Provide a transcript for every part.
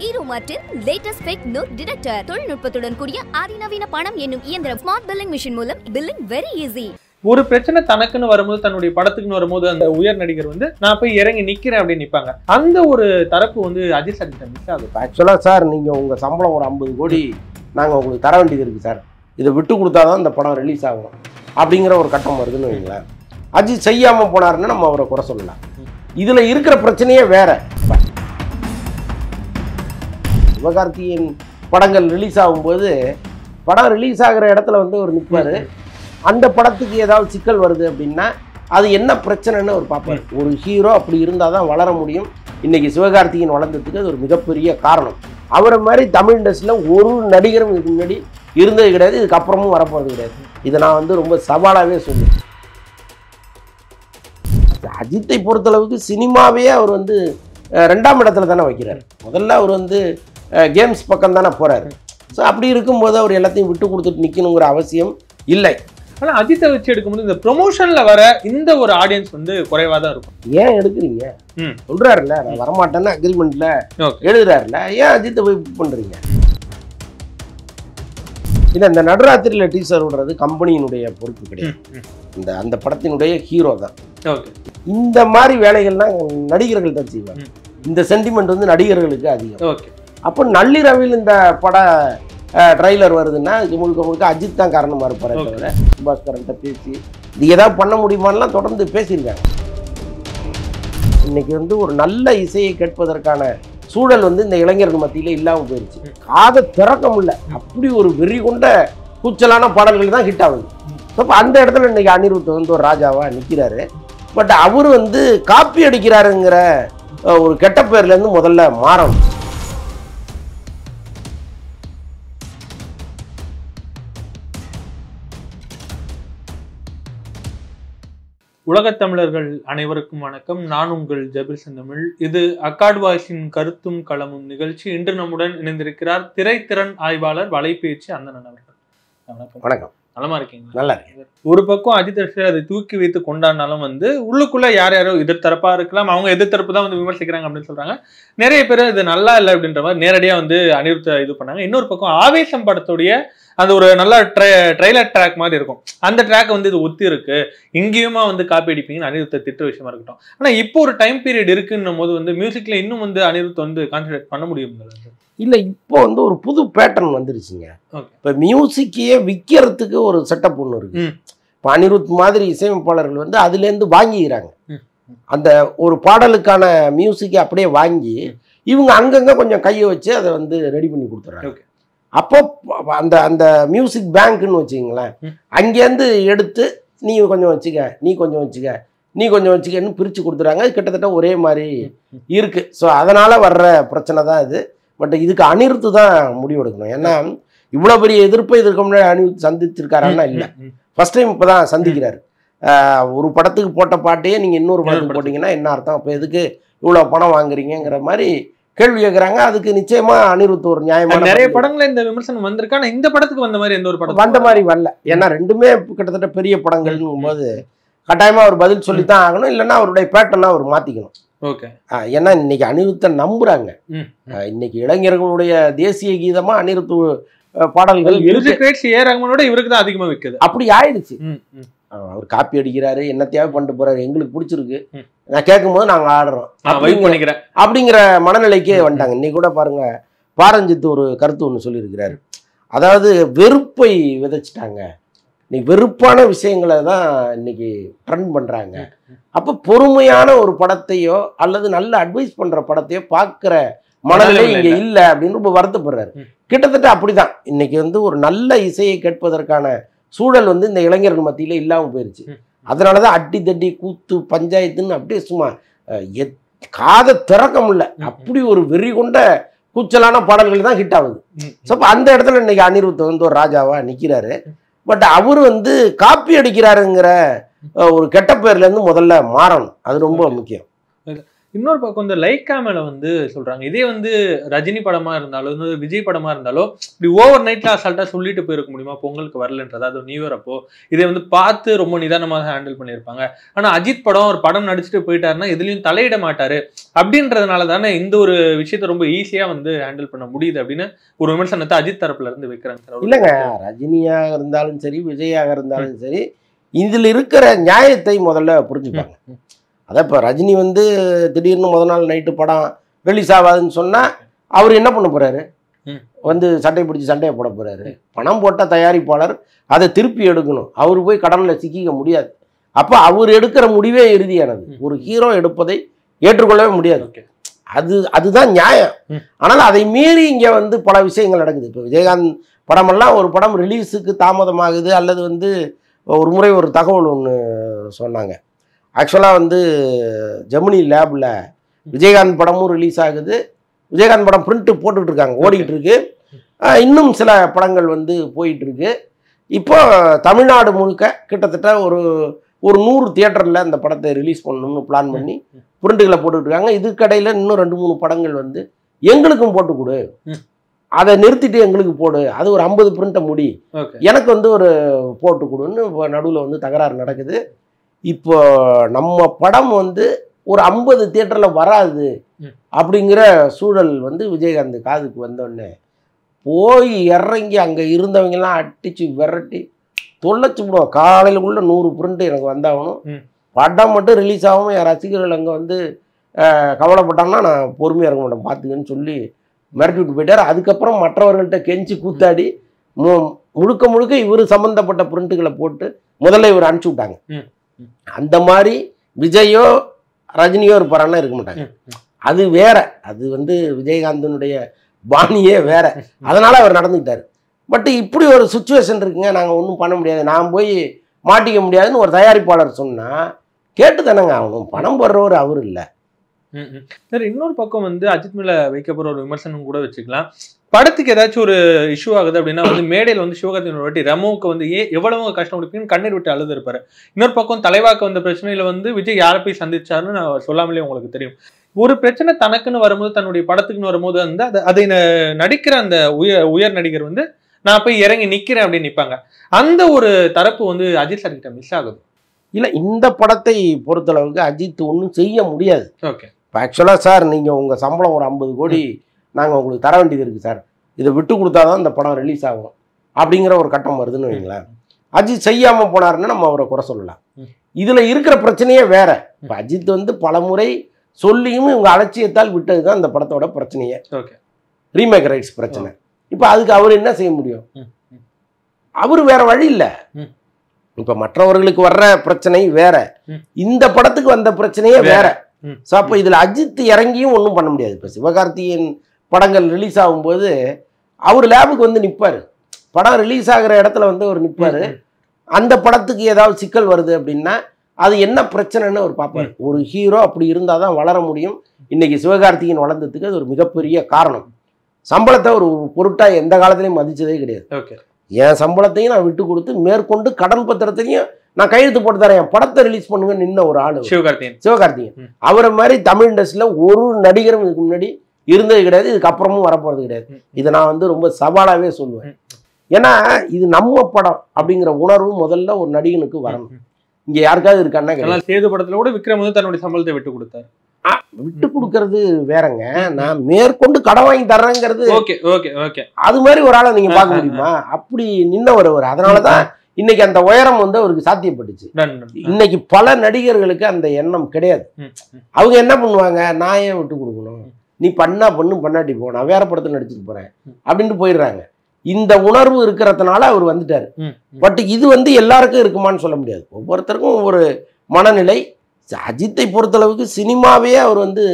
ஈரோ Martin latest fake note detector தொழில்நுட்பத்துடன் கூடிய அதிநவீன பணம் என்னும் இயந்திரம் ஸ்மார்ட் பில்லிங் மிஷின் மூலம் பில்லிங் வெரி ஈஸி. ஒரு பிரச்சனை தனக்குன்னு வரும்போது, தன்னுடைய படத்துக்குன்னு வரும்போது அந்த உயர் நடிகர் வந்து நான் போய் இறங்கி நிக்கிறேன் அப்படின்னு நிப்பாங்க. அந்த ஒரு தரப்பு வந்து அஜித் சார் கிட்ட மிஸ் ஆகுது. ஆக்சுவலா சார், நீங்க உங்க சம்பளம் ஒரு 50 கோடி நாங்க உங்களுக்கு தர வேண்டியது இருக்கு சார், இதை விட்டு கொடுத்தாதான் இந்த படம் ரிலீஸ் ஆகும் அப்படிங்கிற ஒரு கட்டம் வருதுன்னு வைங்களேன். அஜித் செய்யாம போனாருன்னு நம்ம அவரை குறை சொல்லலாம். இதுல இருக்கிற பிரச்சனையே வேற. சிவகார்த்தியின் படங்கள் ரிலீஸ் ஆகும்போது படம் ரிலீஸ் ஆகிற இடத்துல வந்து ஒரு நிற்பாரு. அந்த படத்துக்கு ஏதாவது சிக்கல் வருது அப்படின்னா அது என்ன பிரச்சனைன்னு ஒரு பார்ப்பார். ஒரு ஹீரோ அப்படி இருந்தால் தான் வளர முடியும். இன்னைக்கு சிவகார்த்தியின் வளர்ந்ததுக்கு அது ஒரு மிகப்பெரிய காரணம். அவரை மாதிரி தமிழ் இண்டஸ்ட்ரியில் ஒரு நடிகரும் இதுக்கு முன்னாடி இருந்தது கிடையாது, இதுக்கப்புறமும் வரப்போகிறது கிடையாது. இதை நான் வந்து ரொம்ப சவாலாகவே சொல்லுவேன். அஜித்தை பொறுத்தளவுக்கு சினிமாவே அவர் வந்து 2ஆம் இடத்துல தானே வைக்கிறார். முதல்ல அவர் வந்து கேம்ஸ் பக்கம் தானே போகிறாரு. ஸோ அப்படி இருக்கும்போது அவர் எல்லாத்தையும் விட்டு கொடுத்துட்டு நிற்கணுங்கிற அவசியம் இல்லை. ஆனால் அஜித்தை வச்சு எடுக்கும்போது இந்த ப்ரொமோஷன்ல வர இந்த ஒரு ஆடியன்ஸ் வந்து குறைவாக தான் இருக்கும். ஏன் எடுக்கிறீங்க? சொல்கிறாருல்ல, நான் வரமாட்டேன்னு அக்ரிமெண்ட்ல எழுதுறாருல, ஏன் அஜித்தை போய் புக் பண்ணுறீங்க? இல்லை, இந்த நடுராத்திரியில் டீசர் விடுறது கம்பெனியினுடைய பொறுப்பு கிடையாது. அந்த படத்தினுடைய ஹீரோ தான். இந்த மாதிரி வேலைகள்லாம் நடிகர்கள் தான் செய்வாங்க. இந்த சென்டிமெண்ட் வந்து நடிகர்களுக்கு அதிகம். அப்போ நள்ளிரவில் இந்த பட ட்ரைலர் வருதுன்னா முழுக்க முழுக்க அஜித் தான் காரணமாக இருப்பார். தவிர சுபாஸ்கரன்ட்ட பேசி இது ஏதாவது பண்ண முடியுமான்லாம் தொடர்ந்து பேசியிருக்காங்க. இன்னைக்கு வந்து ஒரு நல்ல இசையை கேட்பதற்கான சூழல் வந்து இந்த இளைஞர்கள் மத்தியில் இல்லாமல் போயிடுச்சு. காதை திறக்க முடியல, அப்படி ஒரு வெறி கொண்ட கூச்சலான பாடல்கள் தான் ஹிட் ஆகுது. அப்போ அந்த இடத்துல இன்னைக்கு அனிருத் வந்து ஒரு ராஜாவாக நிற்கிறாரு. பட் அவர் வந்து காப்பி அடிக்கிறாருங்கிற ஒரு கெட்ட பேர்லேருந்து முதல்ல மாறணும். உலகத் தமிழர்கள் அனைவருக்கும் வணக்கம். நான் உங்கள் ஜபீர் செந்தமிழ். இது அக்காட் வாய்ஸின் கருத்தும் களமும் நிகழ்ச்சி. இன்று நம்முடன் இணைந்திருக்கிறார் திரைத்திறன் ஆய்வாளர் வலைபேச்சு அந்தணன் அவர்கள். வணக்கம். நலமா இருக்கீங்க? நல்லா இருக்கு. ஒரு பக்கம் அஜித் ரசிகர் அதை தூக்கி வைத்து கொண்டாடினாலும் வந்து உள்ளுக்குள்ள யார் யாரோ எதிர்த்தரப்பா இருக்கலாம். அவங்க எதிர்த்தரப்பு தான் வந்து விமர்சிக்கிறாங்க அப்படின்னு சொல்றாங்க. நிறைய பேர் இது நல்லா இல்லை அப்படின்ற மாதிரி நேரடியா வந்து அனிருத்த இது பண்ணாங்க. இன்னொரு பக்கம் ஆவேசம் படத்துடைய அந்த ஒரு நல்ல ட்ரெய்லர் ட்ராக் மாதிரி இருக்கும். அந்த ட்ராக் வந்து இது ஒத்தி இருக்கு, இங்கேயுமா வந்து காப்பி அடிப்பீங்கன்னு அனிருத்த திட்ட விஷயமா இருக்கட்டும். ஆனா இப்போ ஒரு டைம் பீரியட் இருக்குன்னும் போது வந்து மியூசிக்ல இன்னும் வந்து அனிருத் வந்து கான்சன்ட்ரேட் பண்ண முடியும் இல்லை. இப்போ வந்து ஒரு புது பேட்டர்ன் வந்துருச்சுங்க. இப்போ மியூசிக்கையே விற்கிறதுக்கு ஒரு செட்டப் ஒன்று இருக்கு. இப்போ அனிருத் மாதிரி இசையமைப்பாளர்கள் வந்து அதுலேருந்து வாங்கிக்கிறாங்க. அந்த ஒரு பாடலுக்கான மியூசிக்கை அப்படியே வாங்கி இவங்க அங்கங்கே கொஞ்சம் கையை வச்சு அதை வந்து ரெடி பண்ணி கொடுத்துட்றாங்க. அப்போ அந்த அந்த மியூசிக் பேங்க்னு வச்சுக்கிங்களேன், அங்கேருந்து எடுத்து நீ கொஞ்சம் வச்சுக்க, நீ கொஞ்சம் வச்சுக்க, நீ கொஞ்சம் வச்சுக்கன்னு பிரித்து கொடுத்துறாங்க. கிட்டத்தட்ட ஒரே மாதிரி இருக்குது. ஸோ அதனால் வர்ற பிரச்சனை தான் இது. பட் இதுக்கு அனிருத்து தான் முடிவெடுக்கணும். ஏன்னா இவ்வளோ பெரிய எதிர்ப்பை இதற்கு முன்னாடி அனிருத் சந்திச்சிருக்காருன்னா இல்லை, ஃபர்ஸ்ட் டைம் இப்போ தான் சந்திக்கிறாரு. ஒரு படத்துக்கு போட்ட பாட்டையே நீங்கள் இன்னொரு படத்துக்கு போட்டிங்கன்னா என்ன அர்த்தம்? அப்போ எதுக்கு இவ்வளோ பணம் வாங்குறீங்கிற மாதிரி கேள்வி கேட்குறாங்க. அதுக்கு நிச்சயமா அனிருத் ஒரு நியாயமான நிறைய படங்கள இந்த விமர்சனம் வந்திருக்கு. ஆனால் இந்த படத்துக்கு வந்த மாதிரி எந்த ஒரு படம் வந்த மாதிரி வரல. ஏன்னா ரெண்டுமே கிட்டத்தட்ட பெரிய படங்கள்னும் போது கட்டாயமாக அவர் பதில் சொல்லித்தான் ஆகணும், இல்லைன்னா அவருடைய பேட்டர்னா அவர் மாற்றிக்கணும். ஏன்னா இன்னைக்கு அனிருத்தை நம்புறாங்க. இன்னைக்கு இளைஞர்களுடைய தேசிய கீதமா அனிருத் பாடல்கள் இவருக்கு தான் அதிகமா விற்குது. அப்படி ஆயிடுச்சு. அவர் காப்பி அடிக்கிறாரு, என்னத்தையாவது பண்ணிட்டு போறாரு, எங்களுக்கு பிடிச்சிருக்கு, நான் கேட்கும் போது நாங்க ஆடுறோம் அப்படிங்கிற மனநிலைக்கே வந்துட்டாங்க. இன்னைக்கு கூட பாருங்க, பாரஞ்சித் ஒரு கருத்து ஒன்று சொல்லியிருக்கிறாரு. அதாவது வெறுப்பை விதைச்சிட்டாங்க. இன்னைக்கு வெறுப்பான விஷயங்களை தான் இன்னைக்கு ட்ரெண்ட் பண்றாங்க. அப்போ பொறுமையான ஒரு படத்தையோ அல்லது நல்ல அட்வைஸ் பண்ற படத்தையோ பார்க்குற மனநிலை இங்கே இல்லை அப்படின்னு ரொம்ப வருத்தப்படுறாரு. கிட்டத்தட்ட அப்படிதான் இன்னைக்கு வந்து ஒரு நல்ல இசையை கேட்பதற்கான சூழல் வந்து இந்த இளைஞர்கள் மத்தியில இல்லாமல் போயிடுச்சு. அதனாலதான் அட்டி தட்டி கூத்து பஞ்சாயத்துன்னு அப்படியே சும்மா காதை திறக்க முடியல, அப்படி ஒரு வெறி கொண்ட கூச்சலான பாடல்கள் தான் ஹிட் ஆகுது. ஸோ அப்போ அந்த இடத்துல இன்னைக்கு அனிருத் வந்து ஒரு ராஜாவா நிற்கிறாரு. பட் அவர் வந்து காப்பி அடிக்கிறாருங்கிற ஒரு கெட்ட பேர்லேருந்து முதல்ல மாறணும். அது ரொம்ப முக்கியம். இன்னொரு பக்கம் இந்த லைக்கா மேல வந்து சொல்றாங்க, இதே வந்து ரஜினி படமா இருந்தாலும் இன்னொரு விஜய் படமா இருந்தாலும் இப்படி ஓவர் நைட்ல அசால்ட்டா சொல்லிட்டு போயிருக்க முடியுமா பொங்கலுக்கு வரலன்றது, அது நியூ இயர் அப்போ இதை வந்து பார்த்து ரொம்ப நிதானமாக ஹேண்டில் பண்ணியிருப்பாங்க. ஆனா அஜித் படம் ஒரு படம் நடிச்சுட்டு போயிட்டாருன்னா எதுலயும் தலையிட மாட்டாரு அப்படின்றதுனால தானே இந்த ஒரு விஷயத்த ரொம்ப ஈஸியா வந்து ஹேண்டில் பண்ண முடியுது அப்படின்னு ஒரு விமர்சனத்தை அஜித் தரப்புல இருந்து வைக்கிறாங்க சார். இல்லைங்க, ரஜினியாக இருந்தாலும் சரி விஜயாக இருந்தாலும் சரி இதில் இருக்கிற நியாயத்தை முதல்ல புரிஞ்சுப்பாங்க. அதான் இப்போ ரஜினி வந்து திடீர்னு முதல் நாள் நைட்டு படம் ரிலீஸ் ஆகாதுன்னு சொன்னால் அவர் என்ன பண்ண போகிறாரு? வந்து சட்டை பிடிச்சி சண்டையை போட போகிறாரு. பணம் போட்ட தயாரிப்பாளர் அதை திருப்பி எடுக்கணும். அவர் போய் கடனில் சிக்கிக்க முடியாது. அப்போ அவர் எடுக்கிற முடிவே இறுதியானது. ஒரு ஹீரோ எடுப்பதை ஏற்றுக்கொள்ளவே முடியாது. அதுதான் நியாயம். ஆனால் அதை மீறி இங்கே வந்து பல விஷயங்கள் நடக்குது. இப்போ விஜயகாந்த் படமெல்லாம் ஒரு படம் ரிலீஸுக்கு தாமதமாகுது அல்லது வந்து ஒரு முறை ஒரு தகவல் ஒன்று சொன்னாங்க. ஆக்சுவலாக வந்து ஜெமினி லேபில் விஜயகாந்த் படமும் ரிலீஸ் ஆகுது. விஜயகாந்த் படம் பிரிண்ட்டு போட்டுக்கிட்டு இருக்காங்க, ஓடிக்கிட்டு இருக்கு. இன்னும் சில படங்கள் வந்து போயிட்டுருக்கு. இப்போ தமிழ்நாடு முழுக்க கிட்டத்தட்ட ஒரு 100 தியேட்டரில் அந்த படத்தை ரிலீஸ் பண்ணணும்னு பிளான் பண்ணி பிரிண்ட்டுகளை போட்டுக்கிட்டு இருக்காங்க. இதுக்கடையில் இன்னும் 2-3 படங்கள் வந்து எங்களுக்கும் போட்டு கொடு, அதை நிறுத்திட்டு எங்களுக்கு போடு, அது ஒரு 50 பிரிண்ட்டை முடி, எனக்கு வந்து ஒரு போட்டு கொடுன்னு நடுவில் வந்து தகராறு நடக்குது. இப்போ நம்ம படம் வந்து ஒரு 50 தியேட்டரில் வராது அப்படிங்கிற சூழல் வந்து விஜயகாந்த் காதுக்கு வந்தோடனே போய் இறங்கி அங்கே இருந்தவங்கெல்லாம் அடித்து விரட்டி தொலைச்சி விடுவோம். காலையிலுக்குள்ள 100 பிரிண்ட் எனக்கு வந்தாகணும். படம் மட்டும் ரிலீஸ் ஆகாமல் என் ரசிகர்கள் அங்கே வந்து கவலைப்பட்டாங்கன்னா நான் பொறுமையாக இருக்க மாட்டேன் பார்த்துக்கன்னு சொல்லி மிரட்டி விட்டு போயிட்டார். அதுக்கப்புறம் மற்றவர்கள்ட்ட கெஞ்சி கூத்தாடி முழுக்க முழுக்க இவர் சம்மந்தப்பட்ட பிரிண்ட்டுகளை போட்டு முதல்ல இவர் அனுப்பிச்சி விட்டாங்க. அந்த மாதிரி விஜயோ ரஜினியோ இருப்பாரான்னா இருக்க மாட்டாங்க. அது வேற, அது வந்து விஜயகாந்தனுடைய பாணியே வேற. அதனால அவர் நடந்துக்கிட்டார். பட் இப்படி ஒரு சுச்சுவேஷன் இருக்குங்க, நாங்கள் ஒன்றும் பண்ண முடியாது, நான் போய் மாட்டிக்க முடியாதுன்னு ஒரு தயாரிப்பாளர் சொன்னால் கேட்டு தானேங்க ஆகணும். பணம் போடுறவர் அவர் இல்லை. சார் இன்னொரு பக்கம் வந்து அஜித் மேல வைக்கப்படுற ஒரு விமர்சனம் கூட வச்சுக்கலாம். படத்துக்கு ஏதாச்சும் ஒரு இஷ்யூ ஆகுது அப்படின்னா வந்து மேடையில் வந்து சிவகார்த்திகேயன் வாட்டி ரமோவுக்கு வந்து எவ்வளவு கஷ்டம் கொடுப்பீங்கன்னு கண்ணீர் விட்டு அழுது இருப்பாரு. இன்னொரு பக்கம் தலைவாக்கு வந்த பிரச்சனையில வந்து விஜய் யாரை போய் சந்திச்சாருன்னு நான் சொல்லாமலே உங்களுக்கு தெரியும். ஒரு பிரச்சனை தனக்குன்னு வரும்போது, தன்னுடைய படத்துக்குன்னு வரும்போது வந்து அதை நடிக்கிற அந்த உயர் நடிகர் வந்து நான் போய் இறங்கி நிக்கிறேன் அப்படின்னு நிற்பாங்க. அந்த ஒரு தரப்பு வந்து அஜித் சார் கிட்ட மிஸ் ஆகுது. இல்லை, இந்த படத்தை பொறுத்தளவுக்கு அஜித் ஒன்றும் செய்ய முடியாது. ஓகே, இப்போ ஆக்சுவலாக சார் நீங்கள் உங்கள் சம்பளம் ஒரு 50 கோடி நாங்கள் உங்களுக்கு தர வேண்டியது இருக்குது சார், இதை விட்டு கொடுத்தா தான் இந்த படம் ரிலீஸ் ஆகும் அப்படிங்கிற ஒரு கட்டம் வருதுன்னு வைங்களேன். அஜித் செய்யாமல் போனாருன்னு நம்ம அவரை குறை சொல்லலாம். இதில் இருக்கிற பிரச்சனையே வேற. இப்போ அஜித் வந்து பலமுறை சொல்லியும் இவங்க அலட்சியத்தால் விட்டது தான் இந்த படத்தோட பிரச்சனையே. ஓகே, ரீமேக் ரைட்ஸ் பிரச்சனை. இப்போ அதுக்கு அவர் என்ன செய்ய முடியும்? அவர் வேற வழி இல்லை. இப்போ மற்றவர்களுக்கு வர்ற பிரச்சனை வேற, இந்த படத்துக்கு வந்த பிரச்சனையே வேற. ஸோ அப்போ இதில் அஜித் இறங்கியும் ஒன்றும் பண்ண முடியாது. இப்போ சிவகார்த்திகேயன் படங்கள் ரிலீஸ் ஆகும்போது அவர் லேபுக்கு வந்து நிற்பார். படம் ரிலீஸ் ஆகிற இடத்துல வந்து அவர் நிற்பார். அந்த படத்துக்கு ஏதாவது சிக்கல் வருது அப்படின்னா அது என்ன பிரச்சனைன்னு அவர் பார்ப்பார். ஒரு ஹீரோ அப்படி இருந்தால் தான் வளர முடியும். இன்னைக்கு சிவகார்த்திகேயன் வளர்ந்ததுக்கு அது ஒரு மிகப்பெரிய காரணம். சம்பளத்தை ஒரு பொருட்டாக எந்த காலத்திலையும் மதிச்சதே கிடையாது. ஓகே, என் சம்பளத்தையும் நான் விட்டு கொடுத்து மேற்கொண்டு கடன் பத்திரத்தையும் நான் கையெழுத்து போட்டு தரேன், என் படத்தை ரிலீஸ் பண்ணுங்க நின்ன ஒரு ஆளு சிவகார்த்திகேயன். அவரை மாதிரி தமிழ் இண்டஸ்ட்ரியில் ஒரு நடிகரும் இதுக்கு முன்னாடி இருந்தது கிடையாது, இதுக்கப்புறமும் வரப்போறது கிடையாது. இதை நான் வந்து ரொம்ப சவாலாகவே சொல்லுவேன். ஏன்னா இது நம்ம படம் அப்படிங்கிற உணர்வு முதல்ல ஒரு நடிகனுக்கு வரணும். இங்கே யாருக்காவது இருக்கான்னா சேது படத்துல கூட விக்ரம் வந்து தன்னுடைய சம்பளத்தை விட்டு கொடுத்தாரு. விட்டு கொடுக்கறது வேறங்க, நான் மேற்கொண்டு கடன் வாங்கி தர்றேங்கிறது அது மாதிரி ஒரு ஆளை நீங்க பார்க்க முடியுமா? அப்படி நின்னவர் அவர். அதனாலதான் இன்னைக்கு அந்த உயரம் வந்து அவருக்கு சாத்தியப்பட்டுச்சு. இன்னைக்கு பல நடிகர்களுக்கு அந்த எண்ணம் கிடையாது. அவங்க என்ன பண்ணுவாங்க, நான் ஏன் விட்டு கொடுக்கணும், நீ பண்ணா பண்ணாட்டி போ, நான் வேற படத்தில் நடிச்சுட்டு போறேன் அப்படின்ட்டு போயிடுறாங்க. இந்த உணர்வு இருக்கிறதுனால அவர் வந்துட்டாரு. பட் இது வந்து எல்லாருக்கும் இருக்குமான்னு சொல்ல முடியாது. ஒவ்வொருத்தருக்கும் ஒரு மனநிலை. அஜித்தை பொறுத்தளவுக்கு சினிமாவே அவர் வந்து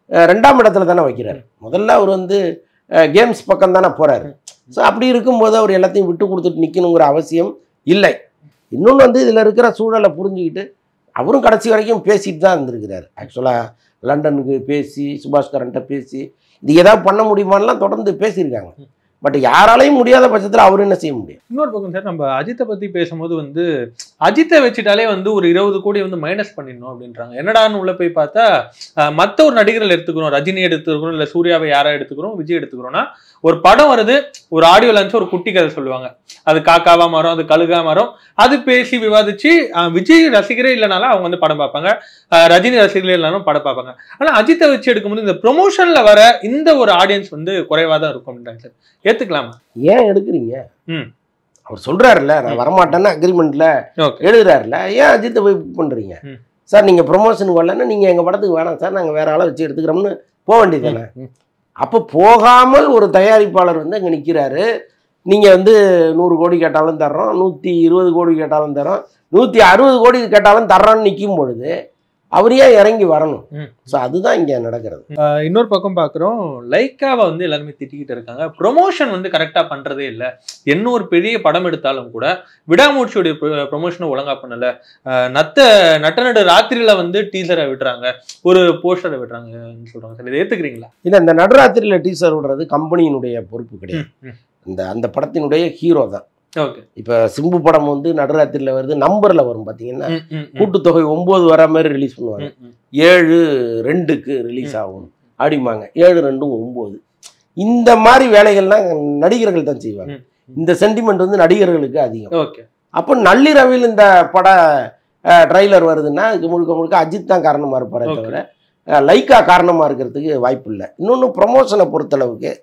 2ஆம் இடத்துல தானே வைக்கிறார். முதல்ல அவர் வந்து கேம்ஸ் பக்கம் தானே போறாரு. ஸோ அப்படி இருக்கும்போது அவர் எல்லாத்தையும் விட்டு கொடுத்துட்டு நிற்கணுங்கிற அவசியம் இல்லை. இன்னொன்று வந்து இதில் இருக்கிற சூழலை புரிஞ்சுக்கிட்டு அவரும் கடைசி வரைக்கும் பேசிட்டு தான் இருந்திருக்கிறார். ஆக்சுவலாக லண்டனுக்கு பேசி, சுபாஷ்கரன்ட்ட பேசி, இது ஏதாவது பண்ண முடியுமான்லாம் தொடர்ந்து பேசியிருக்காங்க. பட் யாராலையும் முடியாத பட்சத்தில் அவர் என்ன செய்ய முடியும்? இன்னொரு பக்கம் சார், நம்ம அஜித்தை பத்தி பேசும்போது வந்து அஜித்தை வச்சுட்டாலே வந்து ஒரு 20 கோடி வந்து மைனஸ் பண்ணிடணும் அப்படின்றாங்க. என்னடான்னு உள்ள போய் பார்த்தா மற்ற ஒரு நடிகர்கள் எடுத்துக்கிறோம், ரஜினி எடுத்துக்கிறோம், இல்லை சூர்யாவை யாரா எடுத்துக்கிறோம், விஜய் எடுத்துக்கிறோம்னா ஒரு படம் வருது, ஒரு ஆடியோ லான்ச், ஒரு குட்டி கதை சொல்லுவாங்க, அது காக்காவா மாறும், அது கழுகா மாறும், அது பேசி விவாதிச்சு விஜய் ரசிகரே இல்லைனாலும் அவங்க வந்து படம் பார்ப்பாங்க, ரஜினி ரசிகர்களே இல்லைனாலும் படம் பார்ப்பாங்க. ஆனா அஜித்தை வச்சு எடுக்கும்போது இந்த ப்ரொமோஷன்ல வர இந்த ஒரு ஆடியன்ஸ் வந்து குறைவா தான் இருக்கும் அப்படின்றாங்க சார். ஏத்துக்கலாமா? ஏன் எடுக்கிறீங்க? அவர் சொல்றாருல்ல, நான் வரமாட்டேன்னு அக்ரிமெண்ட்ல எழுதுறாருல, ஏன் அஜித்தை போய் புக் பண்றீங்க? சார் நீங்க ப்ரொமோஷனுக்கு வரலன்னா நீங்க எங்க படத்துக்கு வேணாம் சார், நாங்க வேற ஆளை வச்சு எடுத்துக்கிறோம்னு போக வேண்டியதானே? அப்போ போகாமல் ஒரு தயாரிப்பாளர் வந்து அங்கே நிற்கிறாரு, நீங்கள் வந்து 100 கோடி கேட்டாலும் தர்றோம், 120 கோடி கேட்டாலும் தர்றோம், 160 கோடி கேட்டாலும் தர்றோன்னு நிற்கும் பொழுது அவர் ஏன் இறங்கி வரணும்? ஸோ அதுதான் இங்கே நடக்கிறது. இன்னொரு பக்கம் பார்க்குறோம், லைக்காவை வந்து எல்லாருமே திட்டிக்கிட்டு இருக்காங்க, ப்ரொமோஷன் வந்து கரெக்டாக பண்ணுறதே இல்லை. என்ன ஒரு பெரிய படம் எடுத்தாலும் கூட விடாமூர்ச்சியுடைய ப்ரொமோஷனை ஒழுங்கா பண்ணலை. நட்ட ராத்திரியில வந்து டீசரை விடுறாங்க, ஒரு போஸ்டரை விடுறாங்கன்னு சொல்றாங்க சார். இதை ஏற்றுக்கிறீங்களா? இல்லை, இந்த நடுராத்திரியில் டீசர் விடுறது கம்பெனியினுடைய பொறுப்பு கிடையாது, அந்த படத்தினுடைய ஹீரோ தான். இப்ப சிம்பு படம் வந்து நடுராத்திரில வருது, நம்பர்ல வரும் பாத்தீங்கன்னா, கூட்டுத்தொகை 9 வர மாதிரி ரிலீஸ் பண்ணுவாங்க, 7/2க்கு ரிலீஸ் ஆகும் அப்படிம்பாங்க, 7/2 9. இந்த மாதிரி வேலைகள்லாம் நடிகர்கள் தான் செய்வாங்க. இந்த சென்டிமெண்ட் வந்து நடிகர்களுக்கு அதிகம். அப்போ நள்ளிரவில் இந்த பட ட்ரைலர் வருதுன்னா அதுக்கு முழுக்க முழுக்க அஜித் தான் காரணமா இருப்பாரே தவிர லைக்கா காரணமா இருக்கிறதுக்கு வாய்ப்பு இல்லை. இன்னொன்று ப்ரொமோஷனை பொறுத்தளவுக்கு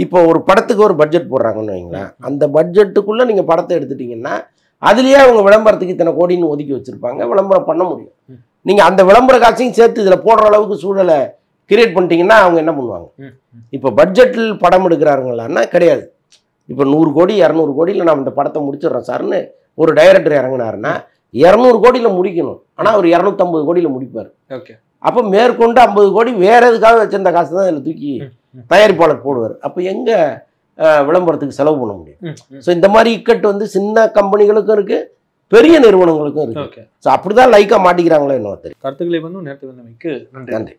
இப்போ ஒரு படத்துக்கு ஒரு பட்ஜெட் போடுறாங்கன்னு வைங்களேன், அந்த பட்ஜெட்டுக்குள்ளே நீங்கள் படத்தை எடுத்துட்டிங்கன்னா அதுலேயே அவங்க விளம்பரத்துக்கு இத்தனை கோடின்னு ஒதுக்கி வச்சுருப்பாங்க, விளம்பரம் பண்ண முடியும். நீங்கள் அந்த விளம்பர காட்சியும் சேர்த்து இதில் போடுற அளவுக்கு சூழலை கிரியேட் பண்ணிட்டீங்கன்னா அவங்க என்ன பண்ணுவாங்க? இப்போ பட்ஜெட்டில் படம் எடுக்கிறாருங்களான்னா கிடையாது. இப்போ 100 கோடி 200 கோடியில் நான் இந்த படத்தை முடிச்சிடுறேன் சார்னு ஒரு டைரக்டர் இறங்கினாருன்னா 200 கோடியில் முடிக்கணும், ஆனால் அவர் 250 கோடியில் முடிப்பார். அப்போ மேற்கொண்டு 50 கோடி வேற எதுக்காக வச்சிருந்த காசு தான் இதில் தூக்கி தயாரிப்பாளர் போடுவார். அப்போ எங்கே விளம்பரத்துக்கு செலவு பண்ண முடியும்? ஸோ இந்த மாதிரி இக்கட்டு வந்து சின்ன கம்பெனிகளுக்கும் இருக்கு, பெரிய நிறுவனங்களுக்கும் இருக்கு. ஸோ அப்படிதான் லைக்கா மாட்டிக்கிறாங்களோ என்னவோ தெரியும். கருத்துக்களை வந்து நேரத்துக்கு நன்றி.